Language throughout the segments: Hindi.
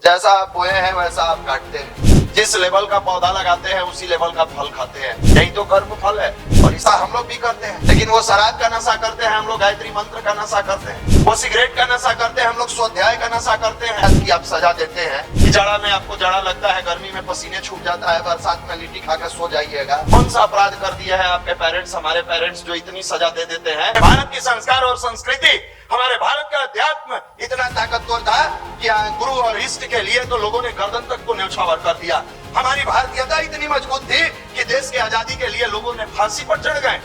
जैसा आप बोए हैं वैसा आप काटते हैं। जिस लेवल का पौधा लगाते हैं उसी लेवल का फल खाते हैं। यही तो कर्म फल है। और ऐसा हम लोग भी करते हैं। लेकिन वो शराब का नशा करते हैं, हम लोग गायत्री मंत्र का नशा करते हैं। वो सिगरेट का नशा करते हैं, हम लोग स्वाध्याय का नशा करते हैं। कि आप सजा देते हैं कि जाड़ा में आपको जाड़ा लगता है, गर्मी में पसीने छूट जाता है, बरसात में लिट्टी खाकर सो जाइएगा। कौन सा अपराध कर दिया है आपके पेरेंट्स, हमारे पेरेंट्स, जो इतनी सजा दे देते हैं? भारत की संस्कार और संस्कृति, हमारे भारत का अध्यात्म इतना ताकतवर था कि गुरु और इष्ट के लिए तो लोगों ने गर्दन तक को न्यौछावर कर दिया। हमारी भारतीयता इतनी मजबूत थी कि देश की आजादी के लिए लोगों ने फांसी पर चढ़ गए।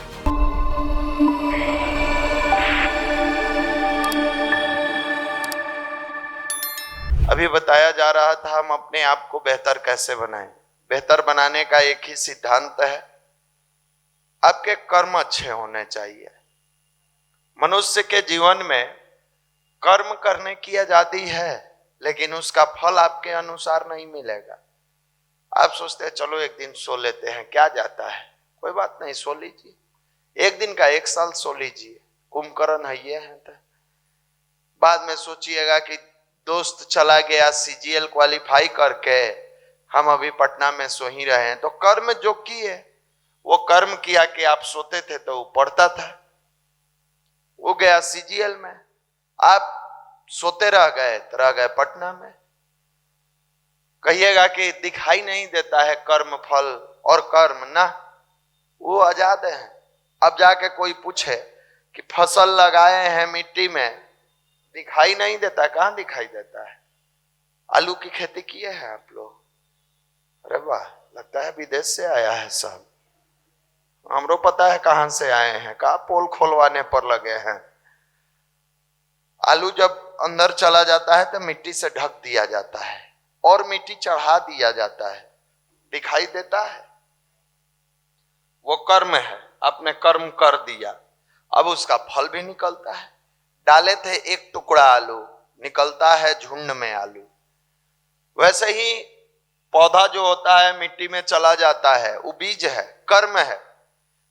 अभी बताया जा रहा था हम अपने आप को बेहतर कैसे बनाएं। बेहतर बनाने का एक ही सिद्धांत है, आपके कर्म अच्छे होने चाहिए। मनुष्य के जीवन में कर्म करने की आजादी है, लेकिन उसका फल आपके अनुसार नहीं मिलेगा। आप सोचते हैं चलो एक दिन सो लेते हैं, क्या जाता है, कोई बात नहीं, सो लीजिए। एक दिन का 1 साल सो लीजिए, कुंभकर्ण है ये है। तो बाद में सोचिएगा कि दोस्त चला गया सीजीएल क्वालिफाई करके, हम अभी पटना में सो ही रहे हैं। तो कर्म जो किए, वो कर्म किया कि आप सोते थे तो वो पढ़ता था, वो गया सीजीएल में, आप सोते रह गए पटना में। कहिएगा कि दिखाई नहीं देता है कर्म फल और कर्म ना, वो आजाद है। अब जाके कोई पूछे कि फसल लगाए हैं मिट्टी में, दिखाई नहीं देता, कहां दिखाई देता है? आलू की खेती किए हैं आप लोग? अरे वाह, लगता है विदेश से आया है सब। हमरो पता है कहां से आए हैं, कहा पोल खोलवाने पर लगे हैं। आलू जब अंदर चला जाता है तो मिट्टी से ढक दिया जाता है और मिट्टी चढ़ा दिया जाता है, दिखाई देता है। वो कर्म है, आपने कर्म कर दिया, अब उसका फल भी निकलता है। डाले थे एक टुकड़ा आलू, निकलता है झुंड में आलू। वैसे ही पौधा जो होता है मिट्टी में चला जाता है, वो बीज है, कर्म है।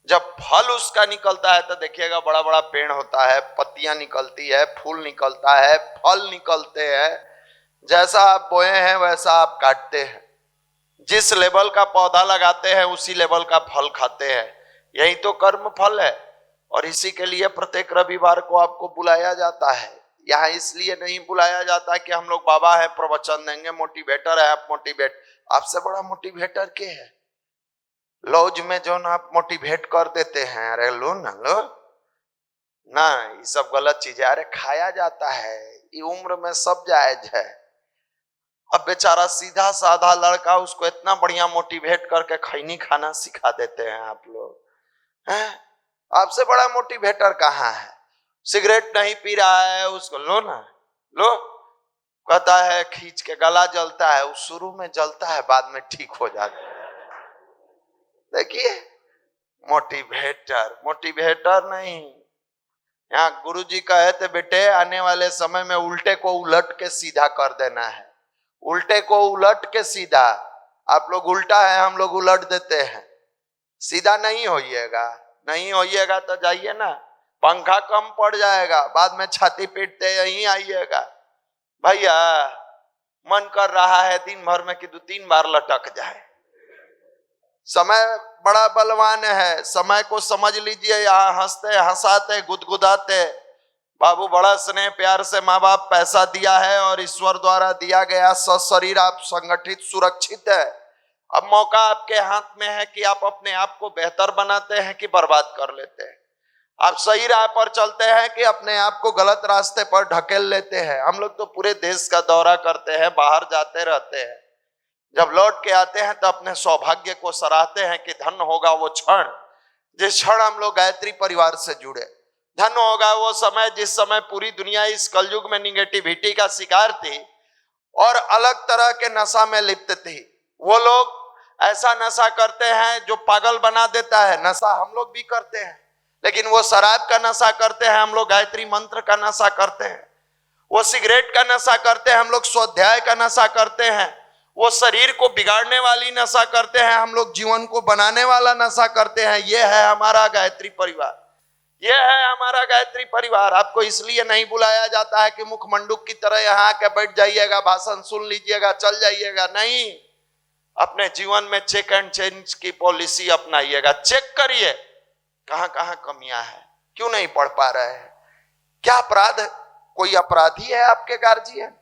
जब फल उसका निकलता है तो देखिएगा बड़ा बड़ा पेड़ होता है, पत्तियां निकलती है, फूल निकलता है, फल निकलते हैं। जैसा आप बोए हैं वैसा आप काटते हैं। जिस लेवल का पौधा लगाते हैं उसी लेवल का फल खाते हैं। यही तो कर्म फल है। और इसी के लिए प्रत्येक रविवार को आपको बुलाया जाता है। यहाँ इसलिए नहीं बुलाया जाता कि हम लोग बाबा है, प्रवचन देंगे, मोटिवेटर है, आप मोटिवेट। आपसे बड़ा मोटिवेटर के है? लॉज में जो ना आप मोटिवेट कर देते हैं, अरे लो ना, लो ना, ये सब गलत चीज है। अरे खाया जाता है, ये उम्र में सब जायज है। अब बेचारा सीधा साधा लड़का, उसको इतना बढ़िया मोटिवेट करके खैनी खाना सिखा देते हैं आप लोग हैं? आपसे बड़ा मोटिवेटर कहाँ है? सिगरेट नहीं पी रहा है, उसको लो ना, लो। कहता है खींच के गला जलता है, वो शुरू में जलता है, बाद में ठीक हो जाता है। देखिए, मोटिवेटर नहीं। यहाँ गुरुजी कहे थे बेटे आने वाले समय में उल्टे को उलट के सीधा कर देना है। उल्टे को उलट के सीधा, आप लोग उल्टा है, हम लोग उलट देते हैं। सीधा नहीं होइएगा, नहीं होइएगा तो जाइए ना, पंखा कम पड़ जाएगा, बाद में छाती पीटते यहीं आइएगा। भैया मन कर रहा है दिन भर में कि 2-3 बार लटक जाए। समय बड़ा बलवान है, समय को समझ लीजिए। यहाँ हंसते हंसाते गुदगुदाते, बाबू बड़ा स्नेह प्यार से माँ बाप पैसा दिया है और ईश्वर द्वारा दिया गया सशरीर आप संगठित सुरक्षित है। अब मौका आपके हाथ में है कि आप अपने आप को बेहतर बनाते हैं कि बर्बाद कर लेते हैं। आप सही राह पर चलते हैं कि अपने आप को गलत रास्ते पर ढकेल लेते हैं। हम लोग तो पूरे देश का दौरा करते हैं, बाहर जाते रहते हैं। जब लौट के आते हैं तो अपने सौभाग्य को सराहते हैं कि धन होगा वो क्षण, जिस क्षण हम लोग गायत्री परिवार से जुड़े। धन होगा वो समय जिस समय पूरी दुनिया इस कलयुग में निगेटिविटी का शिकार थी और अलग तरह के नशा में लिप्त थी। वो लोग ऐसा नशा करते हैं जो पागल बना देता है। नशा हम लोग भी करते हैं, लेकिन वो शराब का नशा करते हैं, हम लोग गायत्री मंत्र का नशा करते हैं। वो सिगरेट का नशा करते हैं, हम लोग स्वाध्याय का नशा करते हैं। वो शरीर को बिगाड़ने वाली नशा करते हैं, हम लोग जीवन को बनाने वाला नशा करते हैं। ये है हमारा गायत्री परिवार। ये है हमारा गायत्री परिवार। आपको इसलिए नहीं बुलाया जाता है कि मुखमंडूक की तरह यहाँ आके बैठ जाइएगा, भाषण सुन लीजिएगा, चल जाइएगा। नहीं, अपने जीवन में चेक एंड चेंज की पॉलिसी अपनाइएगा। चेक करिए कहां कहां कमियां है, क्यों नहीं पढ़ पा रहे हैं, क्या अपराध, कोई अपराधी है आपके गार्जियन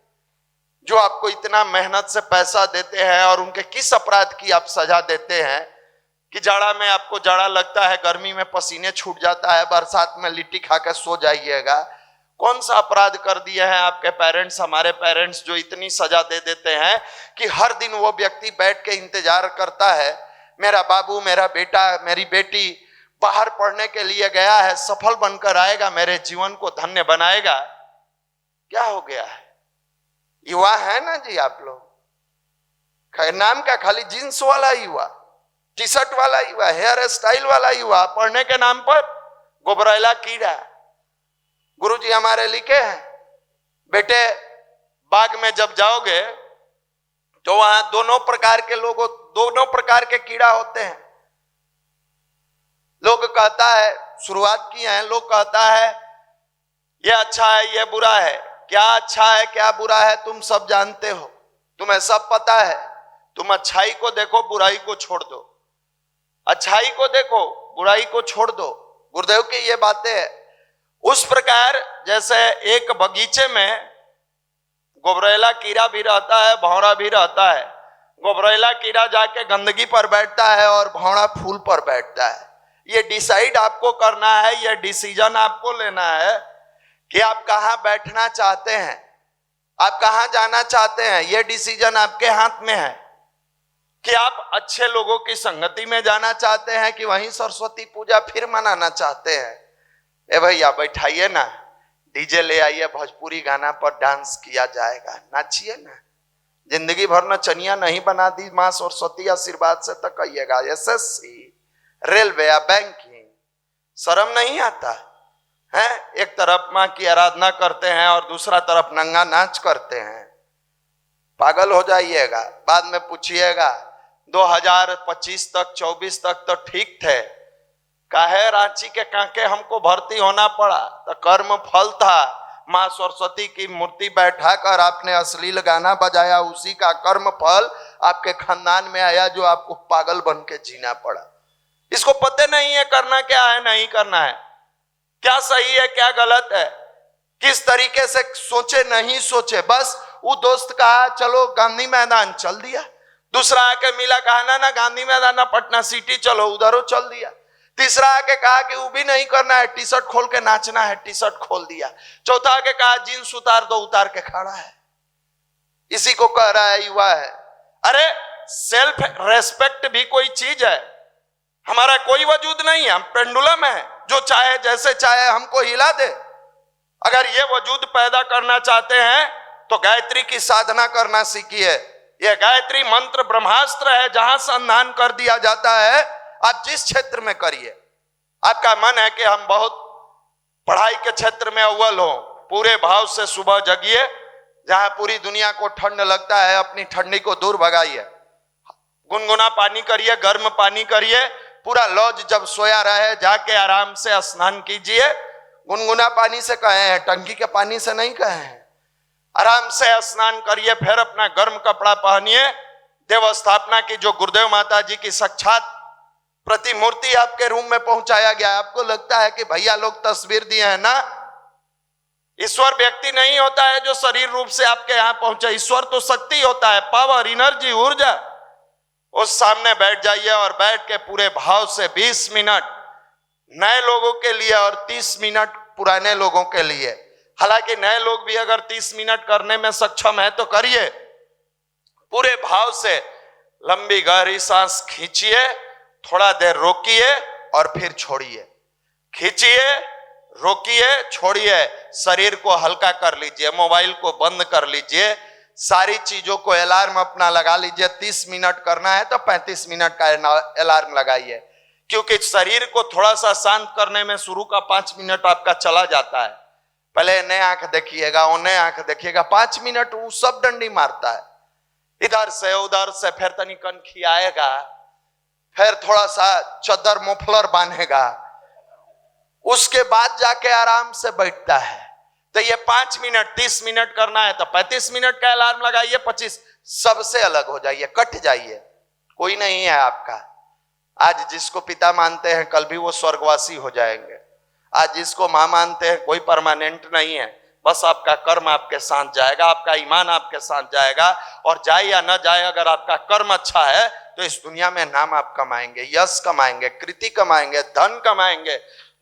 जो आपको इतना मेहनत से पैसा देते हैं और उनके किस अपराध की आप सजा देते हैं कि जाड़ा में आपको जाड़ा लगता है, गर्मी में पसीने छूट जाता है, बरसात में लिट्टी खा के सो जाइएगा। कौन सा अपराध कर दिए हैं आपके पेरेंट्स, हमारे पेरेंट्स, जो इतनी सजा दे देते हैं कि हर दिन वो व्यक्ति बैठ के इंतजार करता है, मेरा बाबू, मेरा बेटा, मेरी बेटी बाहर पढ़ने के लिए गया है, सफल बनकर आएगा, मेरे जीवन को धन्य बनाएगा। क्या हो गया है? युवा है ना जी आप लोग, नाम क्या, खाली जींस वाला युवा, टी शर्ट वाला युवा, हेयर स्टाइल वाला युवा, पढ़ने के नाम पर गोबरेला कीड़ा। गुरुजी हमारे लिखे हैं, बेटे बाग में जब जाओगे तो वहां दोनों प्रकार के लोगों, दोनों प्रकार के कीड़ा होते हैं। लोग कहता है, शुरुआत की है, लोग कहता है ये अच्छा है, ये बुरा है। क्या अच्छा है क्या बुरा है तुम सब जानते हो, तुम्हें सब पता है। तुम अच्छाई को देखो, बुराई को छोड़ दो। अच्छाई को देखो, बुराई को छोड़ दो। गुरुदेव की ये बातें है। उस प्रकार जैसे एक बगीचे में गोबरेला कीड़ा भी रहता है, भौरा भी रहता है। गोबरेला कीड़ा जाके गंदगी पर बैठता है और भौरा फूल पर बैठता है। ये डिसाइड आपको करना है, ये डिसीजन आपको लेना है कि आप कहां बैठना चाहते हैं, आप कहां जाना चाहते हैं। ये डिसीजन आपके हाथ में है कि आप अच्छे लोगों की संगति में जाना चाहते हैं कि वहीं सरस्वती पूजा फिर मनाना चाहते हैं। ए भैया बैठाइए ना, डीजे ले आइए, भोजपुरी गाना पर डांस किया जाएगा, नाचिए ना। जिंदगी भर नचनिया नहीं बना दी मां सरस्वती, आशीर्वाद से तो कहिएगा। एसएससी, रेलवे या बैंकिंग, शर्म नहीं आता है? एक तरफ मां की आराधना करते हैं और दूसरा तरफ नंगा नाच करते हैं। पागल हो जाइएगा। बाद में पूछिएगा 2025 तक 24 तक तो ठीक थे, काहे रांची के कांके हमको भर्ती होना पड़ा? तो कर्म फल था, मां सरस्वती की मूर्ति बैठा कर आपने अश्लील गाना बजाया, उसी का कर्म फल आपके खानदान में आया जो आपको पागल बन के जीना पड़ा। इसको पता नहीं है करना क्या है, नहीं करना है, क्या सही है क्या गलत है, किस तरीके से सोचे नहीं सोचे। बस वो दोस्त कहा चलो गांधी मैदान, चल दिया। दूसरा आके मिला, कहा ना गांधी मैदान ना, पटना सिटी चलो, उधर चल दिया। तीसरा आके कहा कि वो भी नहीं करना है, टी शर्ट खोल के नाचना है, टी शर्ट खोल दिया। चौथा आके कहा जींस उतार दो, उतार के खड़ा है। इसी को कह रहा है युवा है। अरे सेल्फ रेस्पेक्ट भी कोई चीज है, हमारा कोई वजूद नहीं है, हम पेंडुलम है, जो चाहे जैसे चाहे हमको हिला दे। अगर ये वजूद पैदा करना चाहते हैं तो गायत्री की साधना करना सीखिए। यह गायत्री मंत्र ब्रह्मास्त्र है, जहां संधान कर दिया जाता है। आप जिस क्षेत्र में करिए, आपका मन है कि हम बहुत पढ़ाई के क्षेत्र में अव्वल हो, पूरे भाव से सुबह जगिए। जहां पूरी दुनिया को ठंड लगता है, अपनी ठंडी को दूर भगाइए। गुनगुना पानी करिए, गर्म पानी करिए। पूरा लॉज जब सोया रहे जाके आराम से स्नान कीजिए। गुनगुना पानी से कहे हैं, टंकी के पानी से नहीं कहे हैं। आराम से स्नान करिए, फिर अपना गर्म कपड़ा पहनिए। देव स्थापना की जो गुरुदेव माता जी की साक्षात प्रतिमूर्ति आपके रूम में पहुंचाया गया है। आपको लगता है कि भैया लोग तस्वीर दिए हैं ना, ईश्वर व्यक्ति नहीं होता है जो शरीर रूप से आपके यहां पहुंचे। ईश्वर तो शक्ति होता है, पावर, एनर्जी, ऊर्जा। उस सामने बैठ जाइए और बैठ के पूरे भाव से 20 मिनट नए लोगों के लिए और 30 मिनट पुराने लोगों के लिए। हालांकि नए लोग भी अगर 30 मिनट करने में सक्षम है तो करिए। पूरे भाव से लंबी गहरी सांस खींचिए, थोड़ा देर रोकिए और फिर छोड़िए। खींचिए, रोकिए, छोड़िए। शरीर को हल्का कर लीजिए, मोबाइल को बंद कर लीजिए, सारी चीजों को अलार्म अपना लगा लीजिए। 30 मिनट करना है तो 35 मिनट का अलार्म लगाइए, क्योंकि शरीर को थोड़ा सा शांत करने में शुरू का 5 मिनट आपका चला जाता है। पहले नए आंख देखिएगा, उन्हें आंख देखिएगा, 5 मिनट वो सब डंडी मारता है, इधर से उधर से, फिर तनी कनखी आएगा, फिर थोड़ा सा चदर मुफलर बांधेगा, उसके बाद जाके आराम से बैठता है। तो ये 5 मिनट 30 मिनट करना है तो 35 मिनट का अलार्म लगाइए, 25। सबसे अलग हो जाइए, कट जाइए, कोई नहीं है आपका। आज जिसको पिता मानते हैं कल भी वो स्वर्गवासी हो जाएंगे। आज जिसको मां मानते हैं कोई परमानेंट नहीं है, बस आपका कर्म आपके साथ जाएगा, आपका ईमान आपके साथ जाएगा। और जाए या ना जाए, अगर आपका कर्म अच्छा है तो इस दुनिया में नाम आप कमाएंगे, यश कमाएंगे, कृति कमाएंगे, धन कमाएंगे,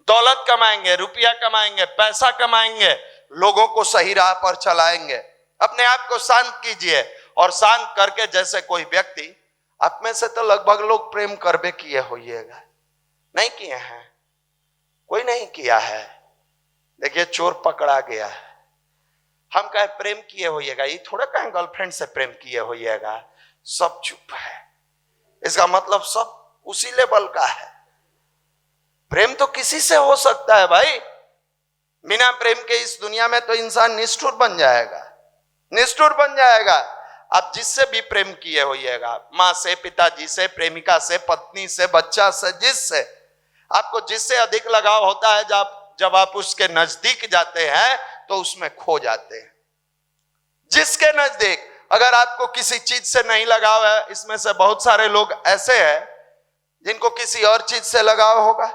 दौलत कमाएंगे, रुपया कमाएंगे, पैसा कमाएंगे, लोगों को सही राह पर चलाएंगे। अपने आप को शांत कीजिए, और शांत करके जैसे कोई व्यक्ति, आप में से तो लगभग लोग प्रेम करबे किए होइएगा, नहीं किए हैं? कोई नहीं किया है। देखिए चोर पकड़ा गया है, हम कहे प्रेम किए होइएगा, ये थोड़ा कहें गर्लफ्रेंड से प्रेम किए होइएगा। सब चुप है, इसका मतलब सब उसी लेवल का है। प्रेम तो किसी से हो सकता है भाई, बिना प्रेम के इस दुनिया में तो इंसान निष्ठुर बन जाएगा, निष्ठुर बन जाएगा। आप जिससे भी प्रेम किए होइएगा, माँ से, पिताजी से, प्रेमिका से, पत्नी से, बच्चा से, जिससे आपको जिससे अधिक लगाव होता है, जब आप उसके नजदीक जाते हैं तो उसमें खो जाते हैं। जिसके नजदीक, अगर आपको किसी चीज से नहीं लगाव है, इसमें से बहुत सारे लोग ऐसे हैं जिनको किसी और चीज से लगाव होगा।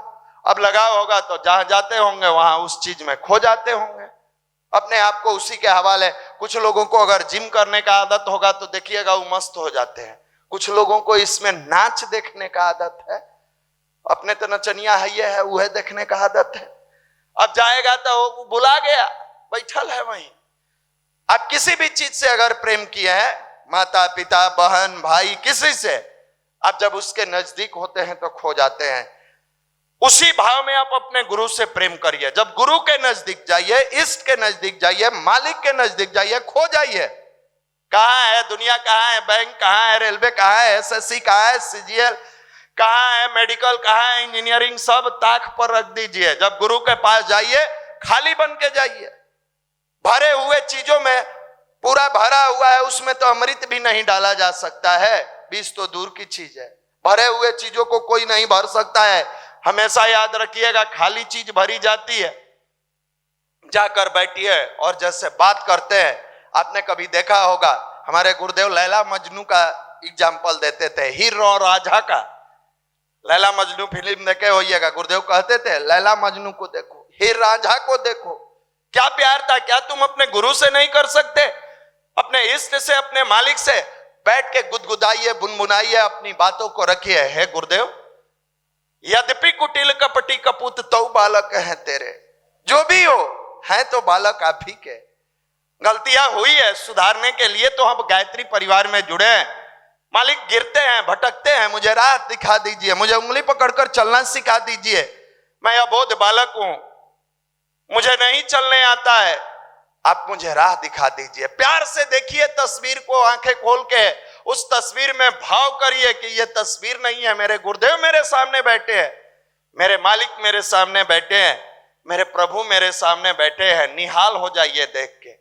अब लगाव होगा तो जहां जाते होंगे वहां उस चीज में खो जाते होंगे, अपने आप को उसी के हवाले। कुछ लोगों को अगर जिम करने का आदत होगा तो देखिएगा वो मस्त हो जाते हैं। कुछ लोगों को इसमें नाच देखने का आदत है, अपने तो नचनिया है वह देखने का आदत है। अब जाएगा तो वो बुला गया, बैठल है वहीं। आप किसी भी चीज से अगर प्रेम किए हैं, माता पिता, बहन, भाई, किसी से, आप जब उसके नजदीक होते हैं तो खो जाते हैं। उसी भाव में आप अपने गुरु से प्रेम करिए। जब गुरु के नजदीक जाइए, इष्ट के नजदीक जाइए, मालिक के नजदीक जाइए, खो जाइए। कहाँ है दुनिया, कहाँ है बैंक, कहाँ है रेलवे, कहाँ है एसएससी, कहाँ है सीजीएल, कहाँ है मेडिकल, कहाँ है इंजीनियरिंग, सब ताक पर रख दीजिए। जब गुरु के पास जाइए, खाली बन के जाइए। भरे हुए चीजों में पूरा भरा हुआ है, उसमें तो अमृत भी नहीं डाला जा सकता है, बीज तो दूर की चीज है। भरे हुए चीजों को कोई नहीं भर सकता है। हमेशा याद रखिएगा, खाली चीज भरी जाती है। जाकर बैठिए और जैसे बात करते हैं, आपने कभी देखा होगा, हमारे गुरुदेव लैला मजनू का एग्जाम्पल देते थे, हीर और राझा का। लैला मजनू फिल्म देखे होइएगा, गुरुदेव कहते थे लैला मजनू को देखो, हीर राझा को देखो, क्या प्यार था। क्या तुम अपने गुरु से नहीं कर सकते? अपने इष्ट से, अपने मालिक से बैठ के गुदगुदाइए, बुनबुनाइए, अपनी बातों को रखिए। हे गुरुदेव, यद्यपि कुटिल कपटी कपूत तो बालक है तेरे, जो भी हो है तो बालक आप ही के। गलतियां हुई है, सुधारने के लिए तो हम गायत्री परिवार में जुड़े हैं। मालिक गिरते हैं, भटकते हैं, मुझे राह दिखा दीजिए, मुझे उंगली पकड़कर चलना सिखा दीजिए। मैं अबोध बालक हूं, मुझे नहीं चलने आता है, आप मुझे राह दिखा दीजिए। प्यार से देखिए तस्वीर को, आंखें खोल के उस तस्वीर में भाव करिए कि ये तस्वीर नहीं है, मेरे गुरुदेव मेरे सामने बैठे हैं, मेरे मालिक मेरे सामने बैठे हैं, मेरे प्रभु मेरे सामने बैठे हैं। निहाल हो जाइए देख के,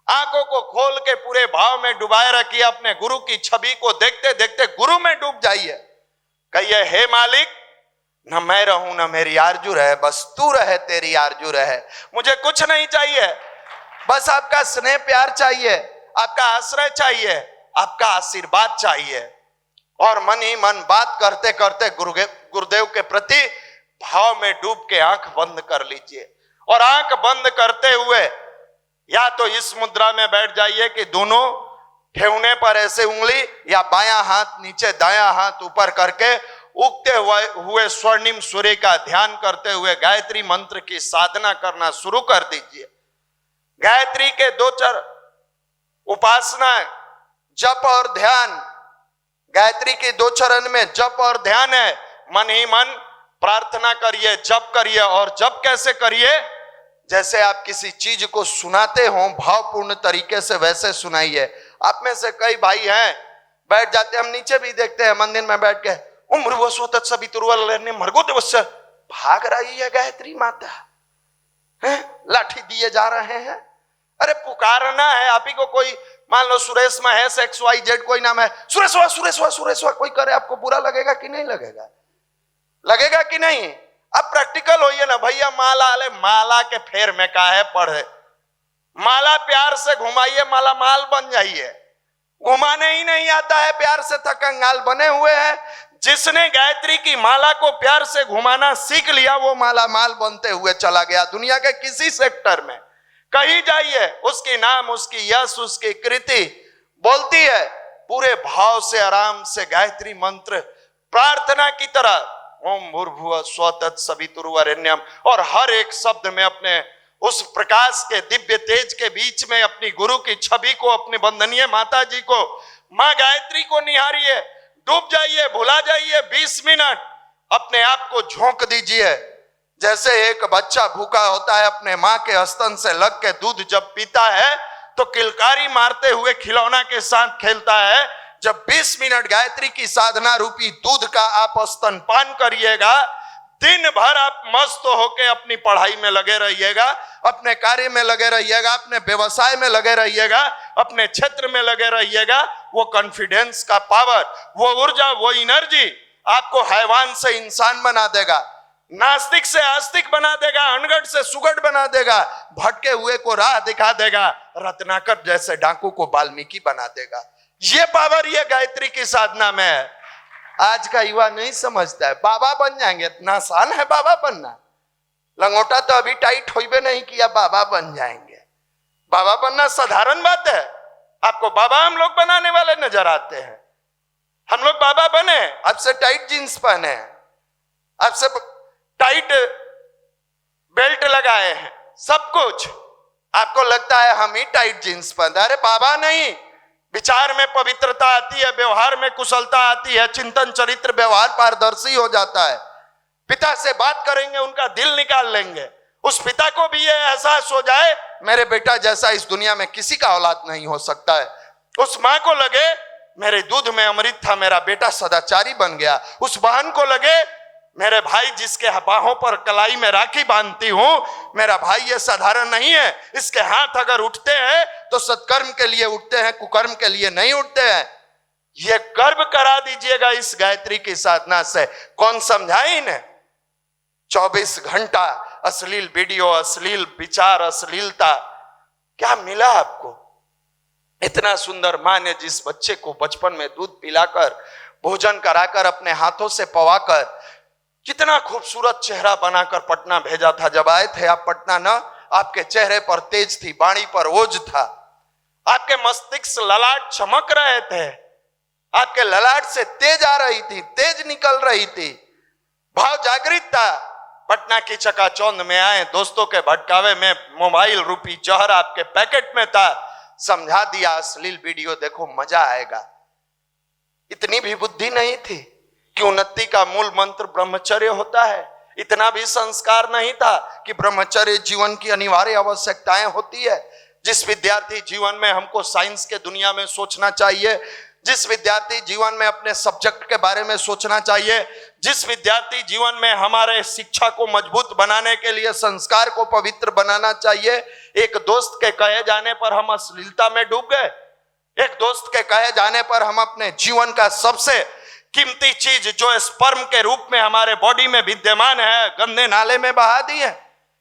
आंखों को खोल के पूरे भाव में डुबाए रखिए। अपने गुरु की छवि को देखते देखते गुरु में डूब जाइए। कहिए, हे मालिक, न मैं रहूं न मेरी आरजू रहे, बस तू रहे, तेरी आरजू रहे। मुझे कुछ नहीं चाहिए, बस आपका स्नेह प्यार चाहिए, आपका आश्रय चाहिए, आपका आशीर्वाद चाहिए। और मन ही मन बात करते करते गुरुदेव के प्रति भाव में डूब के आंख बंद कर लीजिए। और आंख बंद करते हुए या तो इस मुद्रा में बैठ जाइए कि दोनों ठेहुने पर ऐसे उंगली, या बायां हाथ नीचे दायां हाथ ऊपर करके उगते हुए स्वर्णिम सूर्य का ध्यान करते हुए गायत्री मंत्र की साधना करना शुरू कर दीजिए। गायत्री के 2 चरण, उपासना, जप और ध्यान। गायत्री के 2 चरण में जप और ध्यान है। मन ही मन प्रार्थना करिए, जप करिए। और जप कैसे करिए? जैसे आप किसी चीज को सुनाते हो भावपूर्ण तरीके से, वैसे सुनाइए। आप में से कई भाई हैं, बैठ जाते, हम नीचे भी देखते हैं मंदिर में बैठ के, उम्र वसो तत्सवितुर्वरेण्यं भर्गो देवस्य, भाग रही है गायत्री माता है, लाठी दिए जा रहे हैं। अरे पुकारना है आप ही को। कोई मान लो सुरेश महेश XYZ कोई नाम है, सुरेशवा सुरेशवा सुरेशवा कोई करे, आपको बुरा लगेगा कि नहीं लगेगा? लगेगा कि नहीं? अब प्रैक्टिकल होइए ना भैया, माला अले माला के फेर में का है पढ़े, माला प्यार से घुमाइए, माला माल बन जाइए। घुमाने ही नहीं आता है, प्यार से तो कंगाल बने हुए हैं। जिसने गायत्री की माला को प्यार से घुमाना सीख लिया वो माला माल बनते हुए चला गया। दुनिया के किसी सेक्टर में कहीं जाइए, उसकी नाम, उसकी यश, उसकी कृति बोलती है पूरे भाव से, आराम से गायत्री मंत्र प्रार्थना की तरह, ओम भूर्भुवः स्वः तत्सवितुर्वरेण्यम, और हर एक शब्द में अपने उस प्रकाश के दिव्य तेज के बीच में अपनी गुरु की छवि को, अपनी वंदनीय माता जी को, मां गायत्री को निहारिए, डूब जाइए, भुला जाइए। 20 मिनट अपने आप को झोंक दीजिए। जैसे एक बच्चा भूखा होता है, अपने मां के स्तन से लग के दूध जब पीता है तो किलकारी मारते हुए खिलौना के साथ खेलता है। जब 20 मिनट गायत्री की साधना रूपी दूध का आप स्तनपान करिएगा, दिन भर आप मस्त होके अपनी पढ़ाई में लगे रहिएगा, अपने कार्य में लगे रहिएगा, अपने व्यवसाय में लगे रहिएगा, अपने क्षेत्र में लगे रहिएगा। वो कॉन्फिडेंस का पावर, वो ऊर्जा, वो एनर्जी आपको हैवान से इंसान बना देगा, नास्तिक से आस्तिक बना देगा, अनगढ़ से सुगढ़ बना देगा, भटके हुए को राह दिखा देगा, रत्नाकर जैसे डाकू को वाल्मीकि बना देगा। ये पावर ये गायत्री की साधना में है। आज का युवा नहीं समझता है, बाबा बन जाएंगे, इतना आसान है बाबा बनना। लंगोटा तो अभी टाइट होइबे नहीं किया, बाबा बन जाएंगे। बाबा बनना साधारण बात है। आपको बाबा हम लोग बनाने वाले नजर आते हैं। हम लोग बाबा बने, आपसे टाइट जींस पहने हैं, आपसे टाइट बेल्ट लगाए हैं, सब कुछ आपको लगता है हम ही टाइट जींस पहनते। अरे बाबा नहीं, विचार में पवित्रता आती है, व्यवहार में कुशलता आती है, चिंतन चरित्र व्यवहार पारदर्शी हो जाता है। पिता से बात करेंगे, उनका दिल निकाल लेंगे, उस पिता को भी ये एहसास हो जाए मेरे बेटा जैसा इस दुनिया में किसी का औलाद नहीं हो सकता है। उस मां को लगे मेरे दूध में अमृत था, मेरा बेटा सदाचारी बन गया। उस बहन को लगे मेरे भाई जिसके बाहों पर कलाई में राखी बांधती हूं, मेरा भाई ये साधारण नहीं है, इसके हाथ अगर उठते हैं तो सत्कर्म के लिए उठते हैं, कुकर्म के लिए नहीं उठते हैं। ये गर्व करा दीजिएगा इस गायत्री की साधना से। कौन समझाए इन्हें? 24 घंटा अश्लील वीडियो, अश्लील विचार, अश्लीलता, क्या मिला आपको? इतना सुंदर मां ने जिस बच्चे को बचपन में दूध पिलाकर, भोजन कराकर, अपने हाथों से पवाकर, कितना खूबसूरत चेहरा बनाकर पटना भेजा था। जब आए थे आप पटना ना, आपके चेहरे पर तेज थी, वाणी पर ओज था, आपके मस्तिष्क ललाट चमक रहे थे, आपके ललाट से तेज आ रही थी, तेज निकल रही थी, भाव जागृत था। पटना की चकाचौंध में आए, दोस्तों के भटकावे में मोबाइल रूपी जहर आपके पैकेट में था, समझा दिया अश्लील वीडियो देखो मजा आएगा। इतनी भी बुद्धि नहीं थी कि उन्नति का मूल मंत्र ब्रह्मचर्य होता है। इतना भी संस्कार नहीं था कि ब्रह्मचर्य जीवन की अनिवार्य आवश्यकताएं होती है। जिस विद्यार्थी जीवन में हमको साइंस के दुनिया में सोचना चाहिए, जिस विद्यार्थी जीवन में अपने सब्जेक्ट के बारे में सोचना चाहिए, जिस विद्यार्थी जीवन में हमारे शिक्षा को मजबूत बनाने के लिए संस्कार को पवित्र बनाना चाहिए, एक दोस्त के कहे जाने पर हम अश्लीलता में डूब गए। एक दोस्त के कहे जाने पर हम अपने जीवन का सबसे कीमती चीज जो स्पर्म के रूप में हमारे बॉडी में विद्यमान है, गंदे नाले में बहा दिए।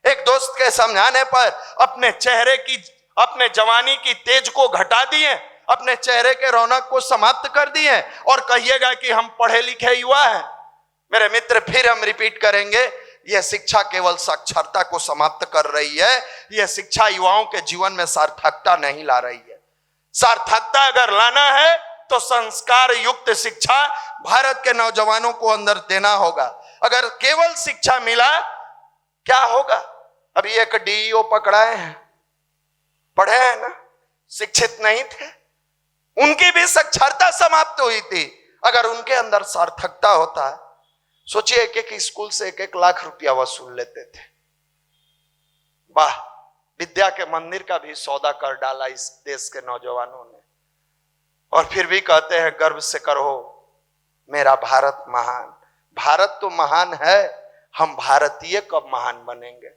एक दोस्त के समझाने पर अपने चेहरे की, अपने जवानी की तेज को घटा दिए, अपने चेहरे के रौनक को समाप्त कर दिए, और कहिएगा कि हम पढ़े लिखे युवा हैं। मेरे मित्र, फिर हम रिपीट करेंगे, यह शिक्षा केवल साक्षरता को समाप्त कर रही है। यह शिक्षा युवाओं के जीवन में सार्थकता नहीं ला रही है। सार्थकता अगर लाना है तो संस्कार युक्त शिक्षा भारत के नौजवानों को अंदर देना होगा। अगर केवल शिक्षा मिला, क्या होगा? अभी एक डीईओ पकड़ाए हैं, पढ़े हैं ना, शिक्षित नहीं थे, उनकी भी साक्षरता समाप्त हुई थी। अगर उनके अंदर सार्थकता होता, सोचिए एक एक स्कूल से 1-1 लाख रुपया वसूल लेते थे। वाह, विद्या के मंदिर का भी सौदा कर डाला इस देश के नौजवानों ने। और फिर भी कहते हैं गर्व से करो मेरा भारत महान। भारत तो महान है, हम भारतीय कब महान बनेंगे?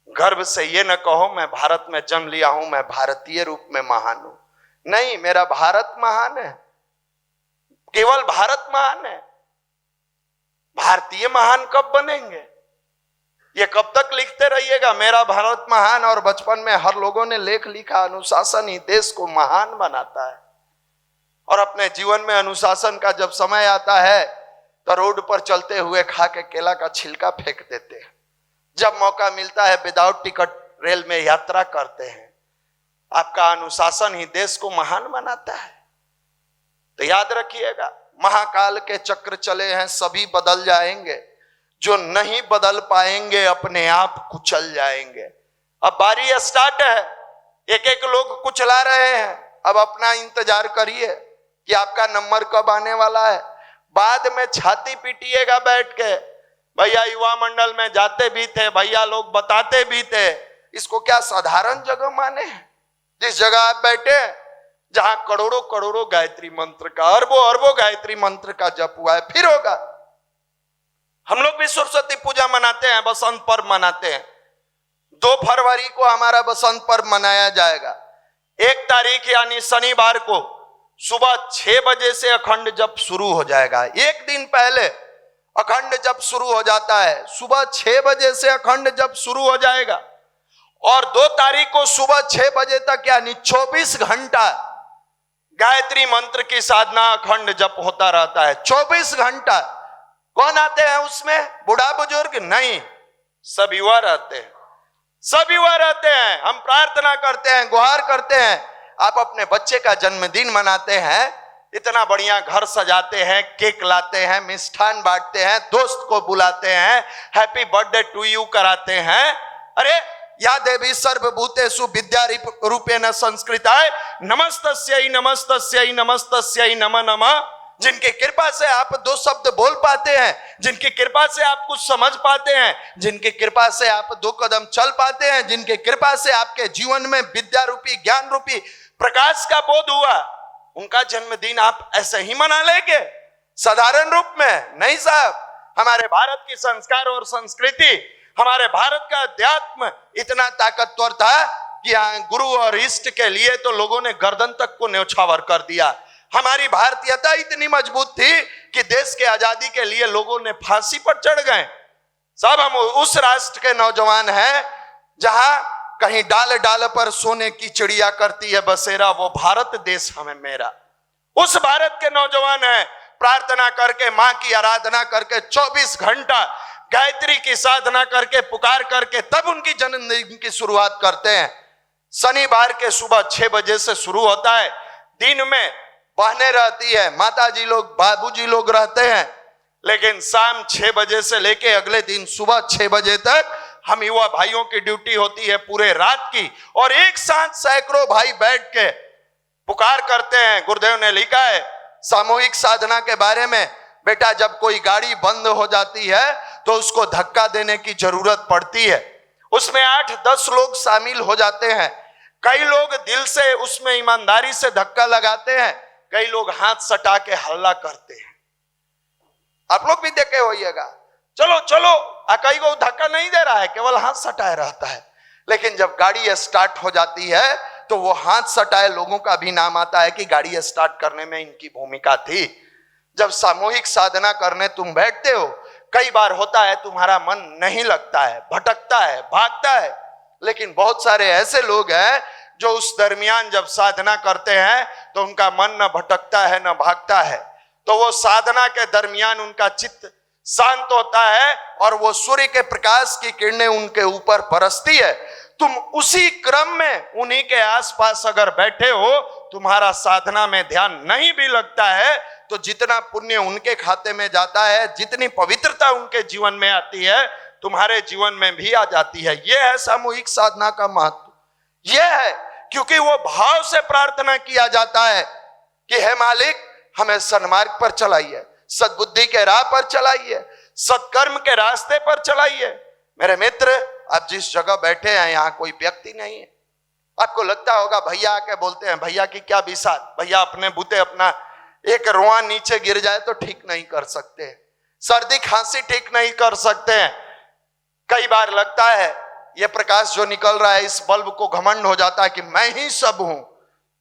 गर्व से ये न कहो मैं भारत में जन्म लिया हूं, मैं भारतीय रूप में महान हूं। नहीं, मेरा भारत महान है, केवल भारत महान है। भारतीय महान कब बनेंगे? ये कब तक लिखते रहिएगा मेरा भारत महान, और बचपन में हर लोगों ने लेख लिखा अनुशासन ही देश को महान बनाता है। और अपने जीवन में अनुशासन का जब समय आता है तो रोड पर चलते हुए खा के केला का छिलका फेंक देते हैं। जब मौका मिलता है विदाउट टिकट रेल में यात्रा करते हैं। आपका अनुशासन ही देश को महान बनाता है। तो याद रखिएगा, महाकाल के चक्र चले हैं, सभी बदल जाएंगे, जो नहीं बदल पाएंगे अपने आप कुचल जाएंगे। अब बारी स्टार्ट है, एक एक लोग कुचला रहे हैं। अब अपना इंतजार करिए कि आपका नंबर कब आने वाला है। बाद में छाती पीटिएगा बैठ के, भैया युवा मंडल में जाते भी थे, भैया लोग बताते भी थे। इसको क्या साधारण जगह माने हैं? जिस जगह आप बैठे, जहां करोड़ों करोड़ों गायत्री मंत्र का, अरबों अरबों गायत्री मंत्र का जप हुआ है, फिर होगा। हम लोग भी सरस्वती पूजा मनाते हैं, बसंत पर्व मनाते हैं। 2 फरवरी को हमारा बसंत पर्व मनाया जाएगा। 1 तारीख यानी शनिवार को सुबह 6 बजे से अखंड जप शुरू हो जाएगा। एक दिन पहले अखंड जप शुरू हो जाता है, सुबह 6 बजे से अखंड जप शुरू हो जाएगा। और 2 तारीख को सुबह 6 बजे तक यानी 24 घंटा गायत्री मंत्र की साधना अखंड जप होता रहता है। 24 घंटा। कौन आते हैं उसमें? बूढ़ा बुजुर्ग नहीं, सब युवा रहते हैं, सब युवा रहते हैं। हम प्रार्थना करते हैं, गुहार करते हैं। आप अपने बच्चे का जन्मदिन मनाते हैं, इतना बढ़िया घर सजाते हैं, केक लाते हैं, मिष्ठान बांटते हैं, दोस्त को बुलाते हैं, हैप्पी बर्थडे टू यू कराते हैं। अरे या देवी सर्वभूतेषु विद्या रूपेण संस्कृताय नमस्तस्यै नमस्तस्यै नमस्तस्यै नमः नमः। जिनकी कृपा से आप 2 शब्द बोल पाते हैं, जिनकी कृपा से आप कुछ समझ पाते हैं, जिनकी कृपा से आप 2 कदम चल पाते हैं, जिनकी कृपा से आपके जीवन में विद्या रूपी ज्ञान रूपी प्रकाश का बोध हुआ, उनका जन्मदिन आप ऐसे ही मना लेंगे साधारण रूप में? नहीं साहब। हमारे भारत की संस्कार और संस्कृति, हमारे भारत का अध्यात्म इतना ताकतवर था कि गुरु और इष्ट के लिए तो लोगों ने गर्दन तक को न्यौछावर कर दिया। हमारी भारतीयता इतनी मजबूत थी कि देश के आजादी के लिए लोगों ने फांसी पर चढ़ गए। सब हम उस राष्ट्र के नौजवान हैं जहां कहीं डाल डाल पर सोने की चिड़िया करती है बसेरा, वो भारत देश हमें मेरा। उस भारत के नौजवान हैं, प्रार्थना करके, मां की आराधना करके, 24 घंटा गायत्री की साधना करके, पुकार करके तब उनकी जन्मदिन की शुरुआत करते हैं। शनिवार के सुबह 6 बजे से शुरू होता है। दिन में बहनें रहती है, माताजी लोग, बाबूजी लोग रहते हैं, लेकिन शाम 6 बजे से लेके अगले दिन सुबह 6 बजे तक हम युवा भाइयों की ड्यूटी होती है पूरे रात की। और एक साथ सैकड़ों भाई बैठ के पुकार करते हैं। गुरुदेव ने लिखा है सामूहिक साधना के बारे में, बेटा जब कोई गाड़ी बंद हो जाती है तो उसको धक्का देने की जरूरत पड़ती है। उसमें 8-10 लोग शामिल हो जाते हैं। कई लोग दिल से उसमें ईमानदारी से धक्का लगाते हैं, कई लोग हाथ सटा के हल्ला करते हैं। आप लोग भी देखे होइएगा, चलो चलो, कई को धक्का नहीं दे रहा है, केवल हाथ सटाए रहता है। लेकिन जब गाड़ी स्टार्ट हो जाती है तो वो हाथ सटाए लोगों का भी नाम आता है कि गाड़ी स्टार्ट करने में इनकी भूमिका थी। जब सामूहिक साधना करने तुम बैठते हो, कई बार होता है तुम्हारा मन नहीं लगता है, भटकता है, भागता है। लेकिन बहुत सारे ऐसे लोग हैं जो उस दरमियान जब साधना करते हैं तो उनका मन न भटकता है न भागता है। तो वो साधना के दरमियान उनका चित्त शांत होता है और वो सूर्य के प्रकाश की किरणें उनके ऊपर बरसती है। तुम उसी क्रम में उन्हीं के आसपास अगर बैठे हो, तुम्हारा साधना में ध्यान नहीं भी लगता है, तो जितना पुण्य उनके खाते में जाता है, जितनी पवित्रता उनके जीवन में आती है, तुम्हारे जीवन में भी आ जाती है। यह है सामूहिक साधना का महत्व। यह है क्योंकि वो भाव से प्रार्थना किया जाता है कि हे मालिक हमें सन्मार्ग पर चलाइए, सद्बुद्धि के राह पर चलाइए, सत्कर्म के रास्ते पर चलाइए। मेरे मित्र, आप जिस जगह बैठे हैं यहाँ कोई व्यक्ति नहीं है। आपको लगता होगा भैया आके बोलते हैं, भैया की क्या बिसात, भैया अपने बूते अपना एक रोआ नीचे गिर जाए तो ठीक नहीं कर सकते, सर्दी खांसी ठीक नहीं कर सकते हैं। कई बार लगता है ये प्रकाश जो निकल रहा है इस बल्ब को घमंड हो जाता है कि मैं ही सब हूं,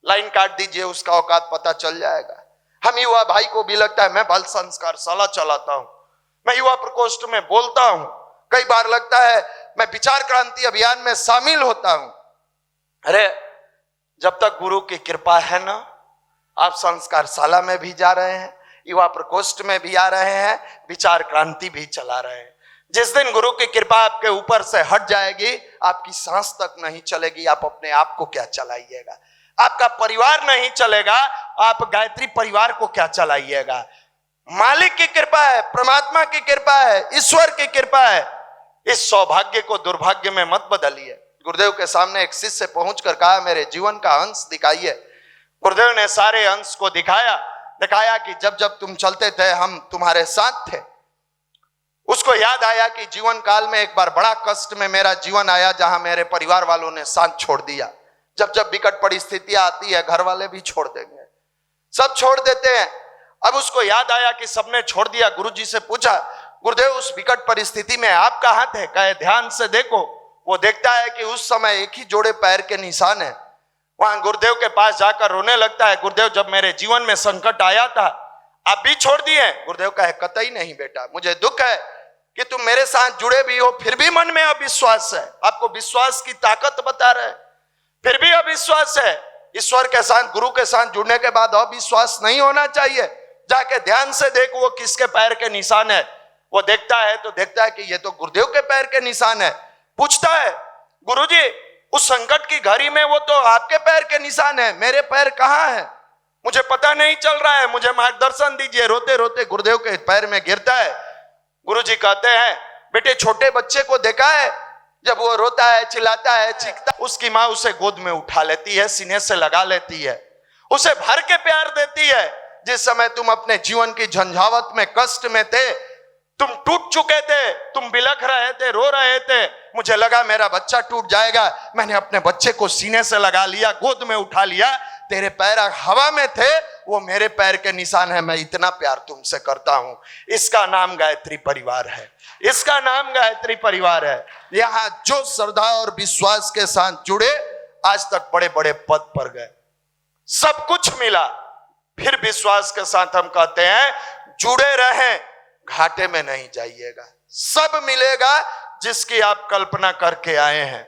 लाइन काट दीजिए उसका औकात पता चल जाएगा। हम युवा भाई को भी लगता है मैं बाल संस्कार शाला चलाता हूं, मैं युवा प्रकोष्ठ में बोलता हूं, कई बार लगता है मैं विचार क्रांति अभियान में शामिल होता हूं। अरे जब तक गुरु की कृपा है ना, आप संस्कारशाला में भी जा रहे हैं, युवा प्रकोष्ठ में भी आ रहे हैं, विचार क्रांति भी चला रहे हैं। जिस दिन गुरु की कृपा आपके ऊपर से हट जाएगी, आपकी सांस तक नहीं चलेगी, आप अपने आप को क्या चलाइएगा? आपका परिवार नहीं चलेगा, आप गायत्री परिवार को क्या चलाइएगा? मालिक की कृपा है, परमात्मा की कृपा है, ईश्वर की कृपा है। इस सौभाग्य को दुर्भाग्य में मत बदलिए। गुरुदेव के सामने एक शिष्य पहुंचकर कहा, मेरे जीवन का अंश दिखाइए। गुरुदेव ने सारे अंश को दिखाया कि जब जब तुम चलते थे हम तुम्हारे साथ थे। उसको याद आया कि जीवन काल में एक बार बड़ा कष्ट में मेरा जीवन आया, जहां मेरे परिवार वालों ने साथ छोड़ दिया। जब जब विकट परिस्थितियां आती है, घर वाले भी छोड़ देंगे, सब छोड़ देते हैं। अब उसको याद आया कि सबने छोड़ दिया। गुरुजी से पूछा, गुरुदेव उस विकट परिस्थिति में आप कहां थे? कहे ध्यान से देखो। वो देखता है कि उस समय एक ही जोड़े पैर के निशान है। वहां गुरुदेव के पास जाकर रोने लगता है, गुरुदेव जब मेरे जीवन में संकट आया था आप भी छोड़ दिए। गुरुदेव कहे, कतई नहीं बेटा, मुझे दुख है कि तुम मेरे साथ जुड़े भी हो, फिर भी मन में अविश्वास है। आपको विश्वास की ताकत बता रहे, फिर भी अविश्वास है। ईश्वर के साथ, गुरु के साथ जुड़ने के बाद अविश्वास नहीं होना चाहिए। जाके ध्यान से देखो वो किसके पैर के निशान है। वो देखता है तो देखता है कि ये तो गुरुदेव के पैर के निशान है। पूछता है, गुरुजी उस संकट की घड़ी में वो तो आपके पैर के निशान है, मेरे पैर कहाँ है? मुझे पता नहीं चल रहा है, मुझे मार्गदर्शन दीजिए। रोते रोते गुरुदेव के पैर में गिरता है। गुरुजी कहते हैं, बेटे छोटे बच्चे को देखा है, जब वो रोता है, चिल्लाता है, चीखता, उसकी माँ उसे गोद में उठा लेती है, सीने से लगा लेती है, उसे भर के प्यार देती है। जिस समय तुम अपने जीवन की झंझावत में, कष्ट में थे, तुम टूट चुके थे, तुम बिलख रहे थे, रो रहे थे, मुझे लगा मेरा बच्चा टूट जाएगा, मैंने अपने बच्चे को सीने से लगा लिया, गोद में उठा लिया, तेरे पैर हवा में थे, वो मेरे पैर के निशान है, मैं इतना प्यार तुमसे करता हूं। इसका नाम गायत्री परिवार है, इसका नाम गायत्री परिवार है। यहाँ जो श्रद्धा और विश्वास के साथ जुड़े, आज तक बड़े बड़े पद पर गए, सब कुछ मिला, फिर विश्वास के साथ हम कहते हैं जुड़े रहें, घाटे में नहीं जाइएगा। सब मिलेगा जिसकी आप कल्पना करके आए हैं।